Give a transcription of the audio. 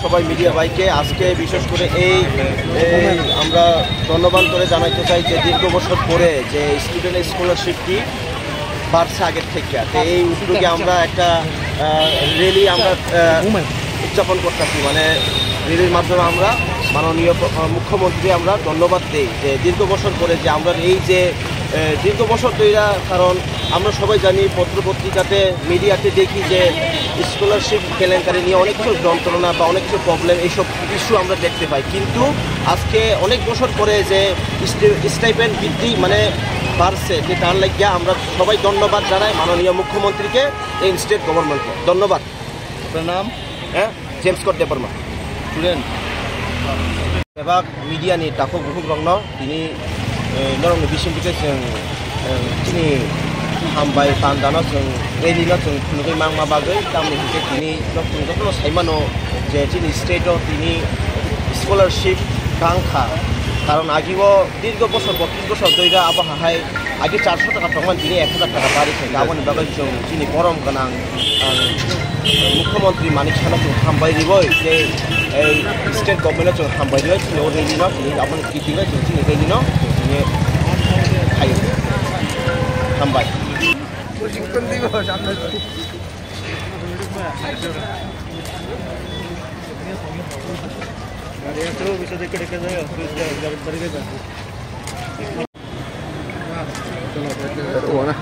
সবাই মিডিয়া ভাইকে আজকে বিশেষ করে এই আমরা ধন্যবাদ করে জানাইতে চাই যে দীর্ঘ বছর পরে যে স্টুডেন্ট স্কলারশিপটি বাড়ছে আগের থেকে। তো এই উদ্যোগে আমরা একটা র্যালি আমরা উদযাপন করতেছি, মানে র্যালির মাধ্যমে আমরা মাননীয় মুখ্যমন্ত্রী আমরা ধন্যবাদ দিই যে দীর্ঘ বছর পরে যে আমরা এই যে দীর্ঘ বছর তৈরা, কারণ আমরা সবাই জানি পত্রপত্রিকাতে মিডিয়াতে দেখি যে স্কলারশিপ কেলেঙ্কারি নিয়ে অনেক কিছু যন্ত্রণা বা অনেক কিছু প্রবলেম এইসব ইস্যু আমরা দেখতে পাই, কিন্তু আজকে অনেক বছর পরে যে স্টাইপেন্ড বৃদ্ধি মানে বাড়ছে, যে তার লাগিয়া আমরা সবাই ধন্যবাদ জানাই মাননীয় মুখ্যমন্ত্রীকে, এই স্টেট গভর্নমেন্টকে ধন্যবাদ। আপনার নাম? হ্যাঁ, জেমস কট দেববর্মা, স্টুডেন্ট এবার media ni tako buhuk rongno ini norong bisim bike chini hambai pandano jeng rally jeng khunugui mangma bagai tamni hike tini nokno saimano je chini state of tini scholarship kangkha, কারণ আগেও দীর্ঘ বছর 32 বছর ধরে আবহাওয়ায় আগে 400 টাকা প্রমাণ তিনি 1000 টাকা বাড়িয়েছে। গাবন বাগাই যিনি গরম গানাং মুখ্যমন্ত্রী মানিক সাহাকে হামবাই দিব যে এই স্টেট গভর্নমেন্ট হামবাই দিব তিনি রেলি না তিনি আপনি কি দিবে তিনি রেলি না তিনি খাই হামবাই প্রশিক্ষণ দিব সামনে itu bisa dekat-dekat saya, terus dari kita. Oh, nah.